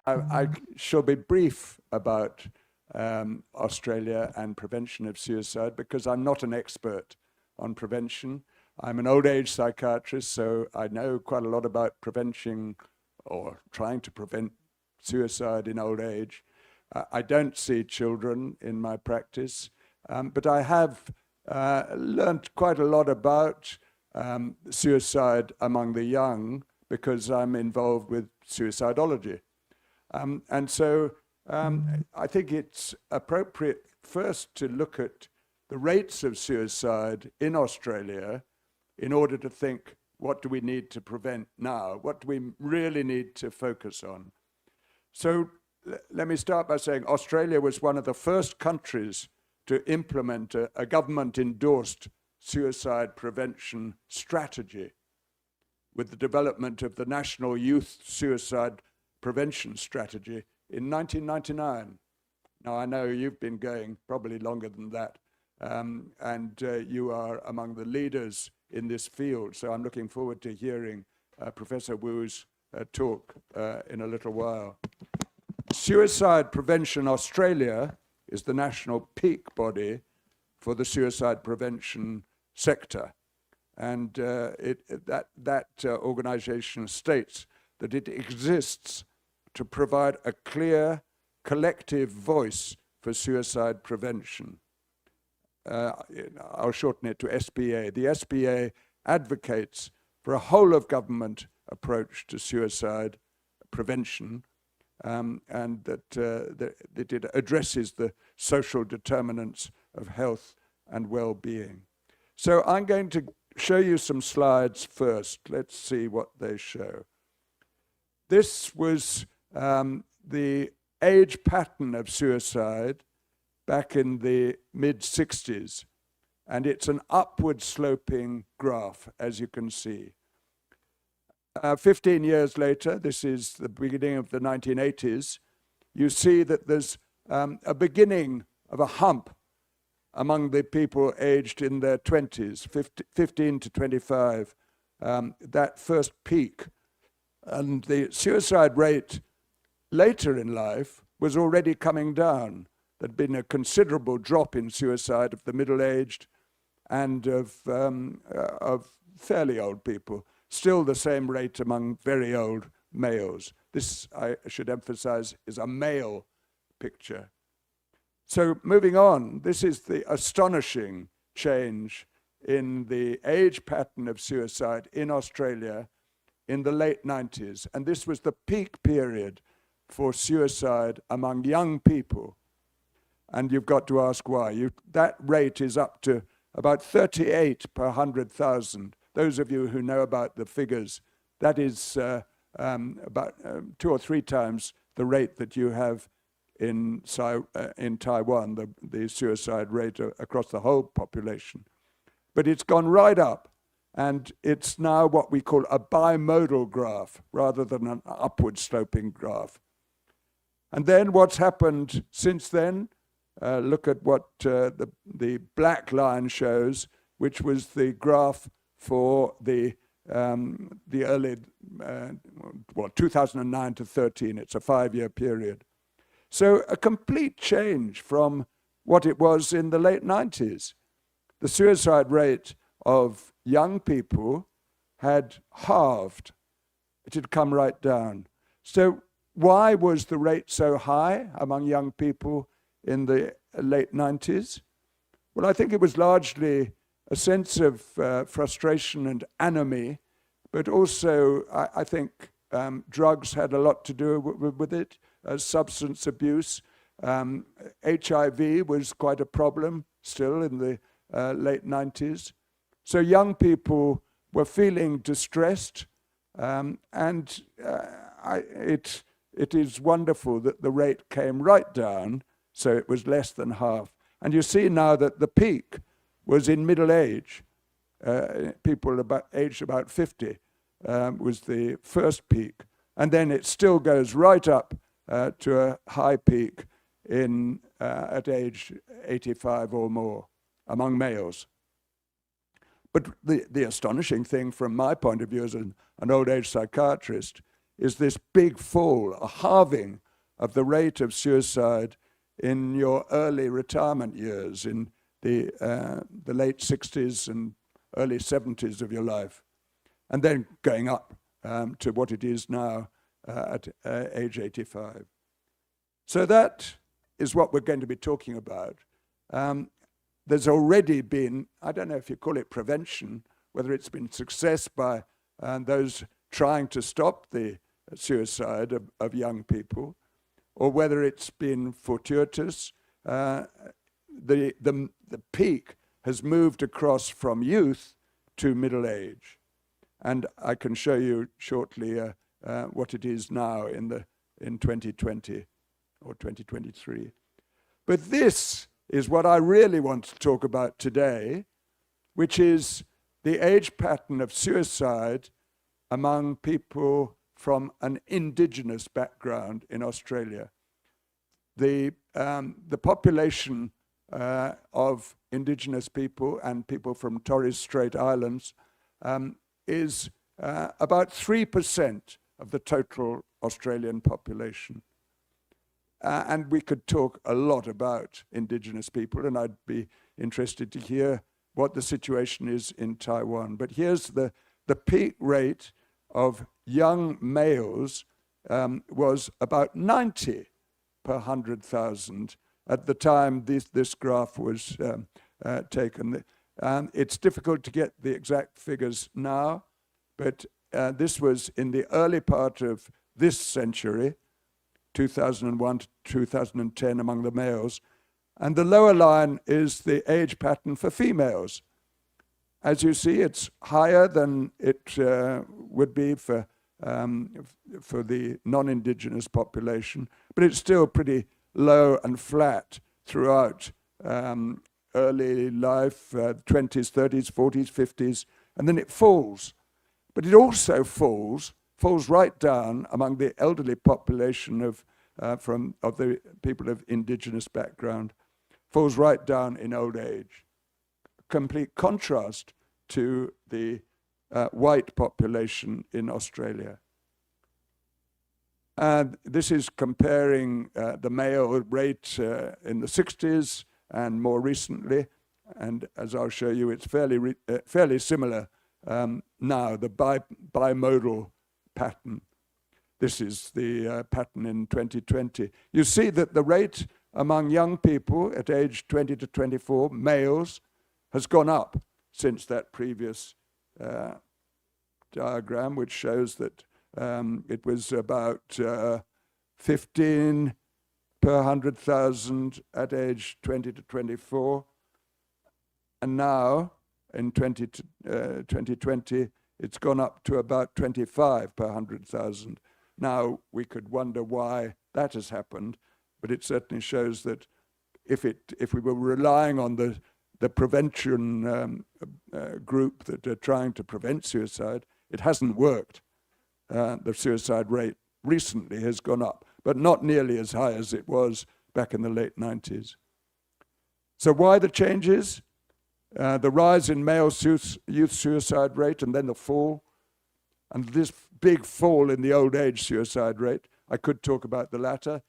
I shall be brief about Australia and prevention of suicide because I'm not an expert on prevention. I'm an old age psychiatrist, so I know quite a lot about preventing or trying to prevent suicide in old age. I don't see children in my practice, but I have learned quite a lot about suicide among the young because I'm involved with suicidology. And so I think it's appropriate first to look at the rates of suicide in Australia in order to think, what do we need to prevent now? What do we really need to focus on? So let me start by saying Australia was one of the first countries to implement a government-endorsed suicide prevention strategy with the development of the National Youth Suicide Prevention Strategy in 1999. Now, I know you've been going probably longer than that, and you are among the leaders in this field, so I'm looking forward to hearing Professor Wu's talk in a little while. Suicide Prevention Australia is the national peak body for the suicide prevention sector. And that organization states that it exists to provide a clear collective voice for suicide prevention. I'll shorten it to SPA. The SPA advocates for a whole of government approach to suicide prevention, and that it addresses the social determinants of health and well-being. So I'm going to show you some slides first. Let's see what they show. This was the age pattern of suicide back in the mid-60s, and it's an upward sloping graph, as you can see. 15 years later, this is the beginning of the 1980s, you see that there's a beginning of a hump among the people aged in their 20s, 15 to 25, that first peak. And the suicide rate later in life was already coming down. There'd been a considerable drop in suicide of the middle-aged and of fairly old people. Still the same rate among very old males. This, I should emphasize, is a male picture. So moving on, this is the astonishing change in the age pattern of suicide in Australia in the late 90s. And this was the peak period for suicide among young people. And you've got to ask why. That rate is up to about 38 per 100,000. Those of you who know about the figures, that is about 2 or 3 times the rate that you have in Taiwan, the suicide rate across the whole population. But it's gone right up, and it's now what we call a bimodal graph rather than an upward sloping graph. And then what's happened since then, look at what the black line shows, which was the graph for the early, 2009 to 13. It's a 5-year period. So a complete change from what it was in the late 90s. The suicide rate of young people had halved. It had come right down. So why was the rate so high among young people in the late 90s? Well, I think it was largely a sense of frustration and anomie, but also I think drugs had a lot to do with it, substance abuse. HIV was quite a problem still in the late 90s. So young people were feeling distressed, and it is wonderful that the rate came right down, so it was less than half. And you see now that the peak was in middle age. People aged about 50 was the first peak. And then it still goes right up to a high peak at age 85 or more among males. But the astonishing thing from my point of view as an old age psychiatrist is this big fall, a halving of the rate of suicide in your early retirement years, in the late 60s and early 70s of your life, and then going up to what it is now at age 85. So that is what we're going to be talking about. There's already been, I don't know if you call it prevention, whether it's been success by those trying to stop the suicide of young people, or whether it's been fortuitous. The peak has moved across from youth to middle age. And I can show you shortly what it is now in 2020 or 2023. But this is what I really want to talk about today, which is the age pattern of suicide among people from an indigenous background in Australia. The population of indigenous people and people from Torres Strait Islands is about 3% of the total Australian population. And we could talk a lot about indigenous people, and I'd be interested to hear what the situation is in Taiwan. But here's the peak rate of young males was about 90 per 100,000 at the time this graph was taken. It's difficult to get the exact figures now, but this was in the early part of this century, 2001 to 2010 among the males. And the lower line is the age pattern for females. As you see, it's higher than it would be for the non-indigenous population, but it's still pretty low and flat throughout early life, 20s, 30s, 40s, 50s, and then it falls. But it also falls right down among the elderly population of the people of indigenous background, falls right down in old age. Complete contrast to the white population in Australia. And this is comparing the male rate in the 60s and more recently, and as I'll show you, it's fairly similar now, the bimodal pattern. This is the pattern in 2020. You see that the rate among young people at age 20 to 24, males, has gone up since that previous diagram, which shows that it was about 15 per 100,000 at age 20 to 24. And now, in 2020, it's gone up to about 25 per 100,000. Now, we could wonder why that has happened, but it certainly shows that if we were relying on the prevention group that are trying to prevent suicide, it hasn't worked. The suicide rate recently has gone up, but not nearly as high as it was back in the late 90s. So why the changes? The rise in male youth suicide rate and then the fall, and this big fall in the old age suicide rate. I could talk about the latter.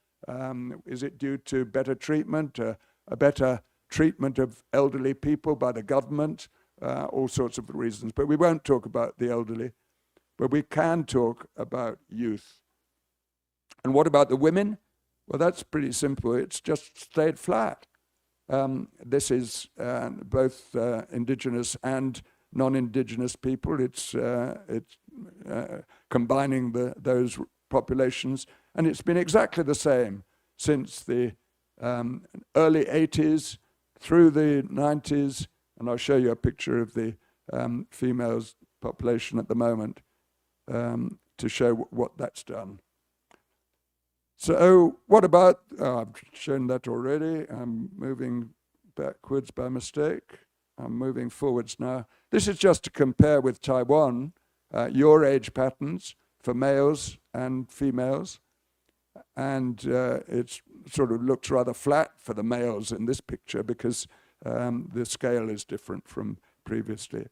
Is it due to better treatment, a better treatment of elderly people by the government? All sorts of reasons, but we won't talk about the elderly. But we can talk about youth. And what about the women? Well, that's pretty simple. It's just stayed flat. This is both indigenous and non-indigenous people. It's combining those populations. And it's been exactly the same since the early 80s through the 90s. And I'll show you a picture of the females population at the moment to show what that's done. So what about, I've shown that already. I'm moving backwards by mistake. I'm moving forwards now. This is just to compare with Taiwan, your age patterns for males and females. And it sort of looks rather flat for the males in this picture because the scale is different from previously.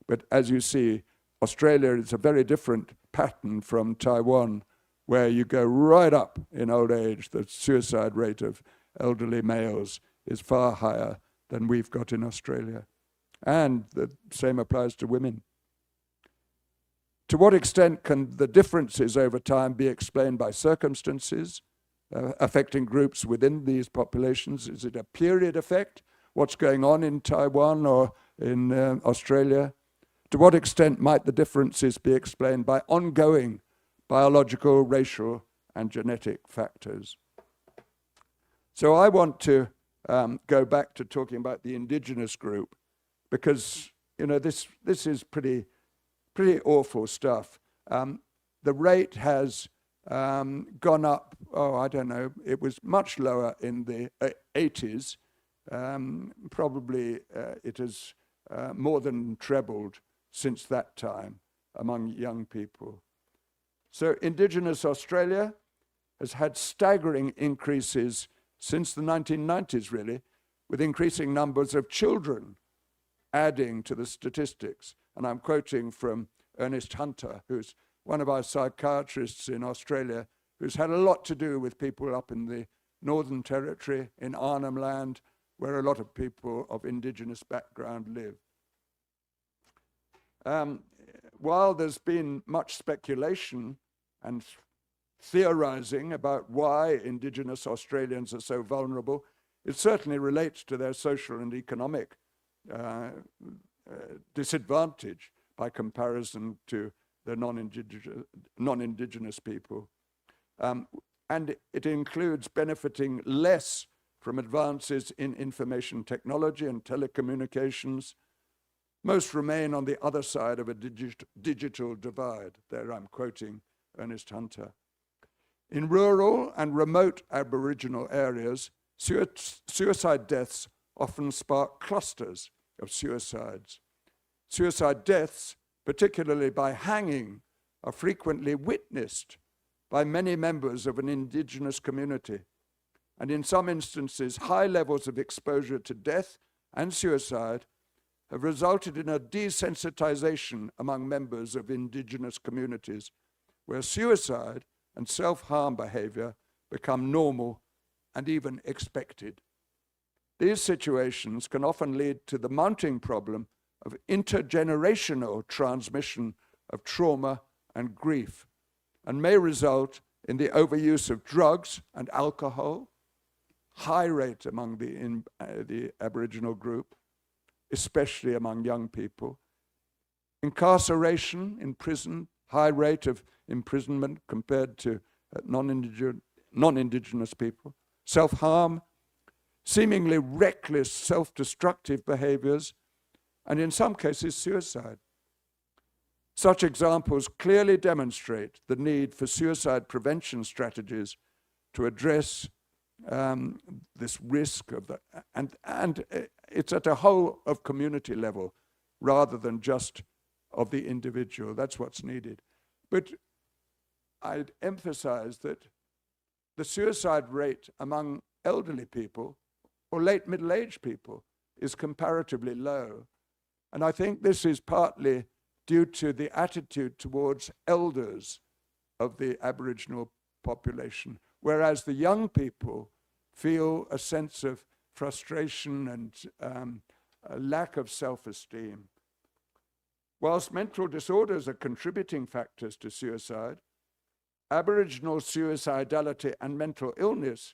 But as you see, Australia is a very different pattern from Taiwan, where you go right up in old age. The suicide rate of elderly males is far higher than we've got in Australia. And the same applies to women. To what extent can the differences over time be explained by circumstances affecting groups within these populations? Is it a period effect? What's going on in Taiwan or in Australia? To what extent might the differences be explained by ongoing biological, racial, and genetic factors? So I want to go back to talking about the indigenous group, because this is pretty awful stuff. The rate has gone up. I don't know. It was much lower in the 80s. Probably it has more than trebled since that time among young people. So Indigenous Australia has had staggering increases since the 1990s, really, with increasing numbers of children adding to the statistics. And I'm quoting from Ernest Hunter, who's one of our psychiatrists in Australia, who's had a lot to do with people up in the Northern Territory, in Arnhem Land, where a lot of people of Indigenous background live. While there's been much speculation and theorizing about why Indigenous Australians are so vulnerable, it certainly relates to their social and economic disadvantage by comparison to the non-Indigenous people. And it includes benefiting less from advances in information technology and telecommunications. Most remain on the other side of a digital divide. There I'm quoting Ernest Hunter. In rural and remote Aboriginal areas, suicide deaths often spark clusters of suicides. Suicide deaths, particularly by hanging, are frequently witnessed by many members of an Indigenous community. And in some instances, high levels of exposure to death and suicide have resulted in a desensitization among members of Indigenous communities, where suicide and self-harm behavior become normal and even expected. These situations can often lead to the mounting problem of intergenerational transmission of trauma and grief, and may result in the overuse of drugs and alcohol, high rate among the Aboriginal group, especially among young people, incarceration in prison, high rate of imprisonment compared to non-Indigenous people, self-harm, seemingly reckless self-destructive behaviors, and in some cases suicide. Such examples clearly demonstrate the need for suicide prevention strategies to address this risk of the, and it's at a whole of community level rather than just of the individual. That's what's needed. But I'd emphasize that the suicide rate among elderly people or late middle-aged people is comparatively low. And I think this is partly due to the attitude towards elders of the Aboriginal population, whereas the young people feel a sense of frustration and a lack of self-esteem. Whilst mental disorders are contributing factors to suicide, Aboriginal suicidality and mental illness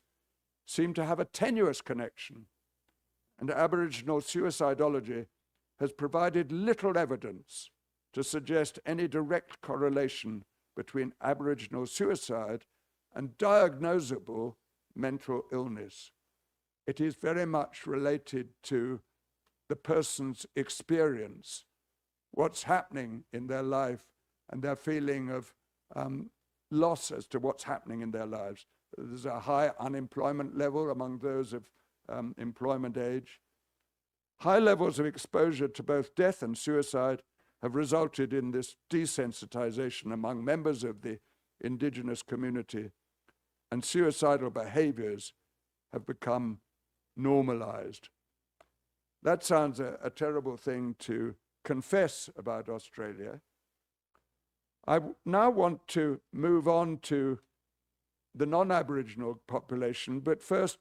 seem to have a tenuous connection, and Aboriginal suicidology has provided little evidence to suggest any direct correlation between Aboriginal suicide and diagnosable mental illness. It is very much related to the person's experience, what's happening in their life, and their feeling of loss as to what's happening in their lives. There's a high unemployment level among those of employment age. High levels of exposure to both death and suicide have resulted in this desensitization among members of the Indigenous community, and suicidal behaviors have become normalized. That sounds a terrible thing to confess about Australia, now want to move on to the non-Aboriginal population, but first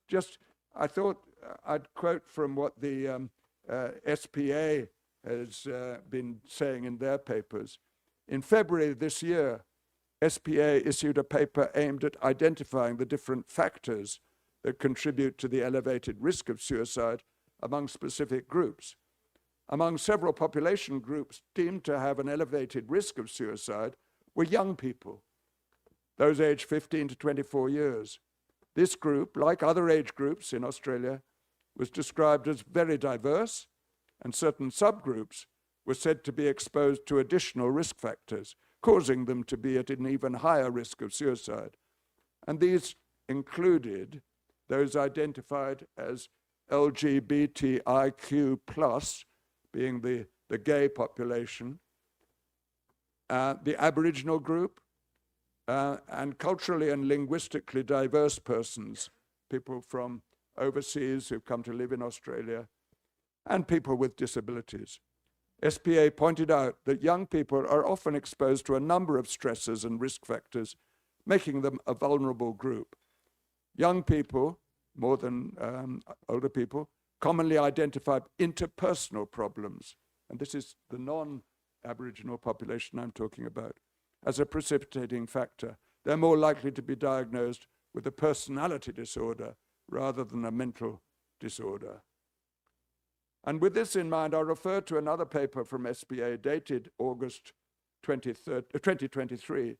I thought I'd quote from what the SPA has been saying in their papers. In February this year, SPA issued a paper aimed at identifying the different factors that contribute to the elevated risk of suicide among specific groups. Among several population groups deemed to have an elevated risk of suicide were young people, those aged 15 to 24 years. This group, like other age groups in Australia, was described as very diverse, and certain subgroups were said to be exposed to additional risk factors, causing them to be at an even higher risk of suicide. And these included those identified as LGBTIQ+, being the gay population, the Aboriginal group, and culturally and linguistically diverse persons, people from overseas who've come to live in Australia, and people with disabilities. SPA pointed out that young people are often exposed to a number of stresses and risk factors, making them a vulnerable group. Young people, more than older people, commonly identify interpersonal problems, and this is the non-Aboriginal population I'm talking about, as a precipitating factor. They're more likely to be diagnosed with a personality disorder rather than a mental disorder. And with this in mind, I refer to another paper from SPA dated August 2023,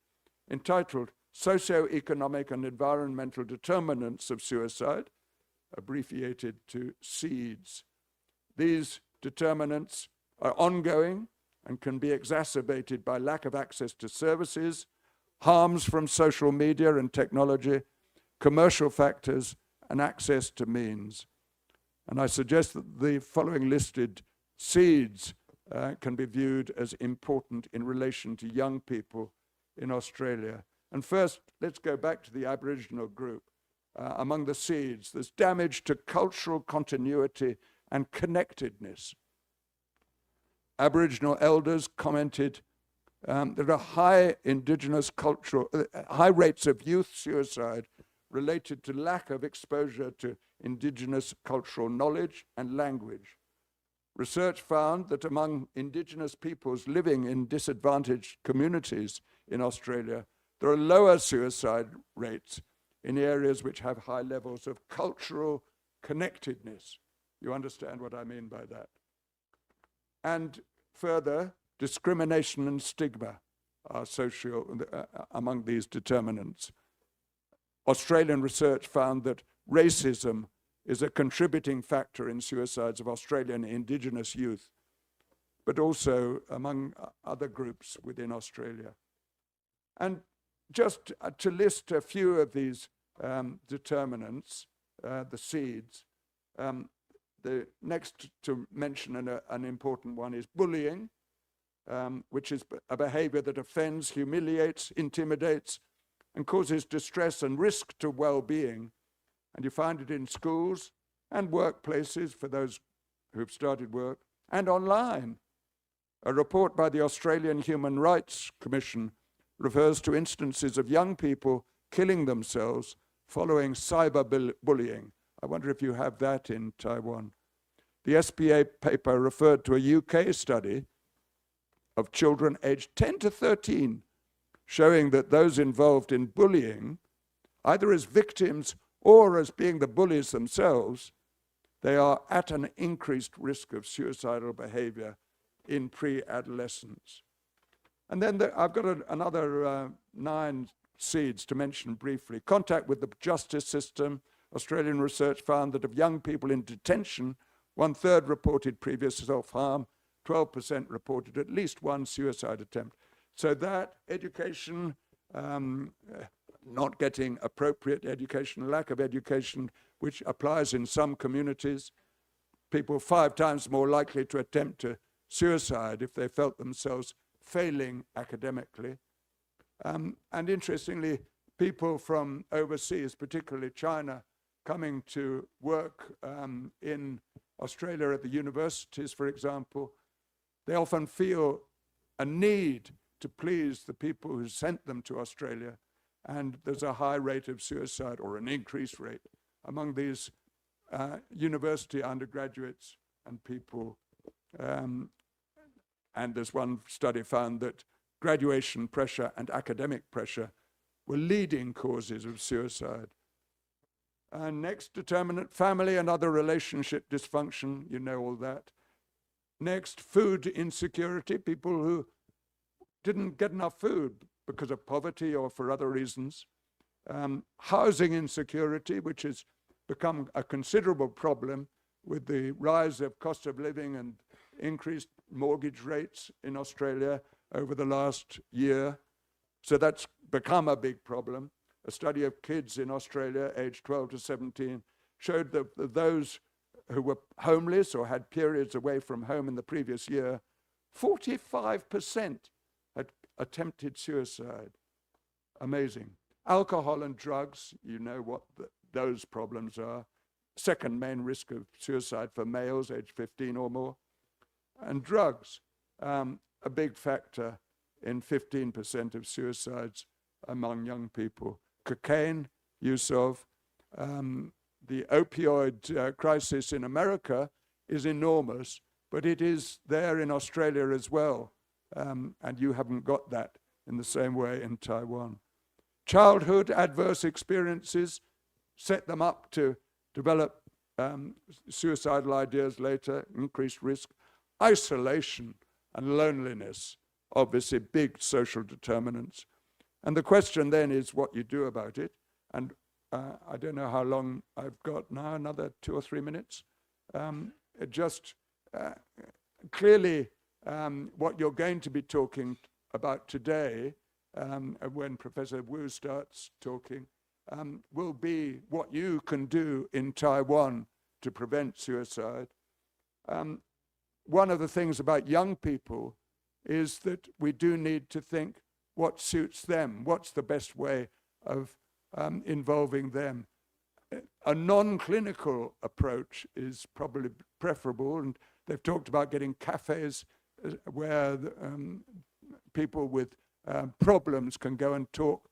entitled Socioeconomic and Environmental Determinants of Suicide, abbreviated to SEEDS. These determinants are ongoing and can be exacerbated by lack of access to services, harms from social media and technology, commercial factors, and access to means. And I suggest that the following listed SEEDS can be viewed as important in relation to young people in Australia. And first, let's go back to the Aboriginal group. Among the SEEDS, there's damage to cultural continuity and connectedness. Aboriginal elders commented there are high rates of youth suicide related to lack of exposure to Indigenous cultural knowledge and language. Research found that among Indigenous peoples living in disadvantaged communities in Australia, there are lower suicide rates in areas which have high levels of cultural connectedness. You understand what I mean by that? And further, discrimination and stigma are among these determinants. Australian research found that racism is a contributing factor in suicides of Australian Indigenous youth, but also among other groups within Australia. And just to list a few of these determinants, the SEEDS, the next to mention an important one is bullying, which is a behavior that offends, humiliates, intimidates, and causes distress and risk to well-being. And you find it in schools and workplaces for those who've started work, and online. A report by the Australian Human Rights Commission refers to instances of young people killing themselves following cyberbullying. I wonder if you have that in Taiwan. The SPA paper referred to a UK study of children aged 10 to 13, showing that those involved in bullying, either as victims or as being the bullies themselves, they are at an increased risk of suicidal behavior in pre-adolescence. And then I've got another 9 SEEDS to mention briefly. Contact with the justice system. Australian research found that of young people in detention, 1/3 reported previous self-harm, 12% reported at least one suicide attempt. So that education, not getting appropriate education, lack of education, which applies in some communities, people 5 times more likely to attempt suicide if they felt themselves failing academically. And interestingly, people from overseas, particularly China, coming to work in Australia at the universities, for example, they often feel a need to please the people who sent them to Australia. And there's a high rate of suicide, or an increased rate, among these university undergraduates and people. And there's one study found that graduation pressure and academic pressure were leading causes of suicide. Next determinant, family and other relationship dysfunction, you know all that. Next, food insecurity, people who didn't get enough food because of poverty or for other reasons. Housing insecurity, which has become a considerable problem with the rise of cost of living and increased mortgage rates in Australia over the last year. So that's become a big problem. A study of kids in Australia, aged 12 to 17, showed that those who were homeless or had periods away from home in the previous year, 45% had attempted suicide. Amazing. Alcohol and drugs, you know what those problems are. Second main risk of suicide for males aged 15 or more. And drugs, a big factor in 15% of suicides among young people. Cocaine use of. The opioid crisis in America is enormous, but it is there in Australia as well. And you haven't got that in the same way in Taiwan. Childhood adverse experiences set them up to develop suicidal ideas later, increased risk. Isolation and loneliness, obviously big social determinants. And the question then is what you do about it. And I don't know how long I've got now, another 2 or 3 minutes. Clearly, what you're going to be talking about today, when Professor Wu starts talking, will be what you can do in Taiwan to prevent suicide. One of the things about young people is that we do need to think what suits them, what's the best way of involving them. A non-clinical approach is probably preferable, and they've talked about getting cafes where people with problems can go and talk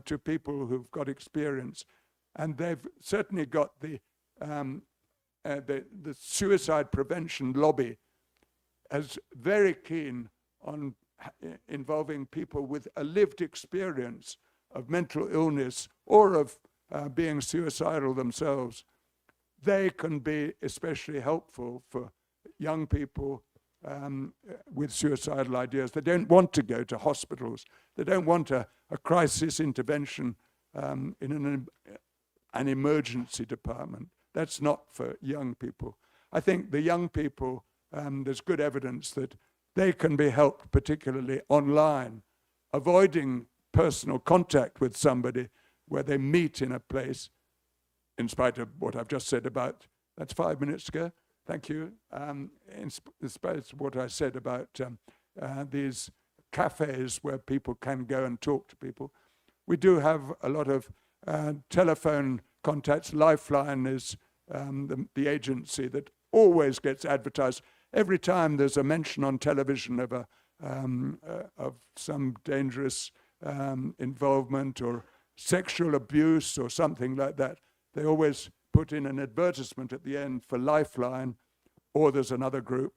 to people who've got experience. And they've certainly got the suicide prevention lobby as very keen on involving people with a lived experience of mental illness or of being suicidal themselves. They can be especially helpful for young people with suicidal ideas. They don't want to go to hospitals. They don't want a crisis intervention in an emergency department. That's not for young people. I think the young people, there's good evidence that they can be helped, particularly online, avoiding personal contact with somebody where they meet in a place, in spite of what I've just said about, that's 5 minutes ago, thank you, in spite of what I said about these cafes where people can go and talk to people. We do have a lot of telephone contacts. Lifeline is the agency that always gets advertised. Every time there's a mention on television of some dangerous involvement or sexual abuse or something like that, they always put in an advertisement at the end for Lifeline, or there's another group.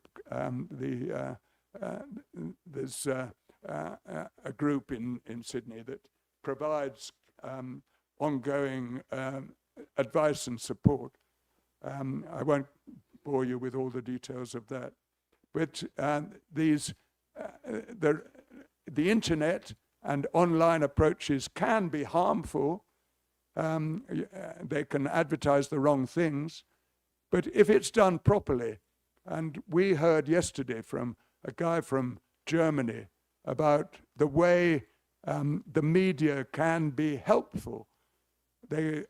There's a group in Sydney that provides ongoing advice and support. I won't bore you with all the details of that. But the internet and online approaches can be harmful. They can advertise the wrong things. But if it's done properly, and we heard yesterday from a guy from Germany about the way the media can be helpful. They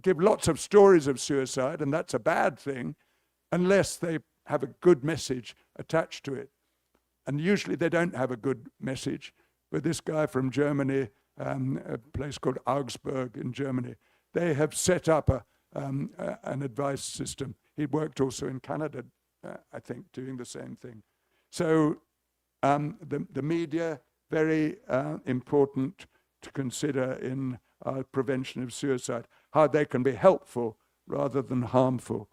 give lots of stories of suicide, and that's a bad thing, unless they have a good message attached to it. And usually they don't have a good message. But this guy from Germany, a place called Augsburg in Germany, they have set up an advice system. He worked also in Canada, I think, doing the same thing. So The media, very important to consider in prevention of suicide, how they can be helpful rather than harmful.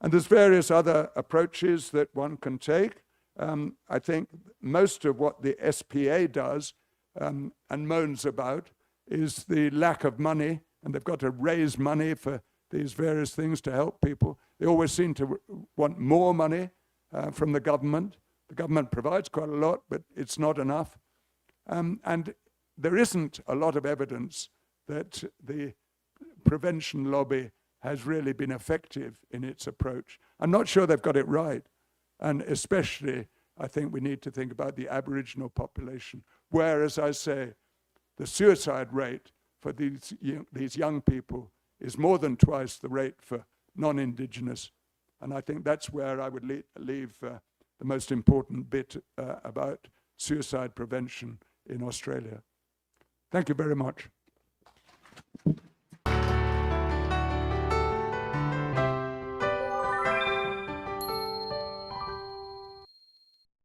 And there's various other approaches that one can take. I think most of what the SPA does and moans about is the lack of money, and they've got to raise money for these various things to help people. They always seem to want more money from the government. The government provides quite a lot, but it's not enough. And there isn't a lot of evidence that the prevention lobby has really been effective in its approach. I'm not sure they've got it right. And especially, I think we need to think about the Aboriginal population, where, as I say, the suicide rate for these young people is more than twice the rate for non-Indigenous. And I think that's where I would leave the most important bit about suicide prevention in Australia. Thank you very much.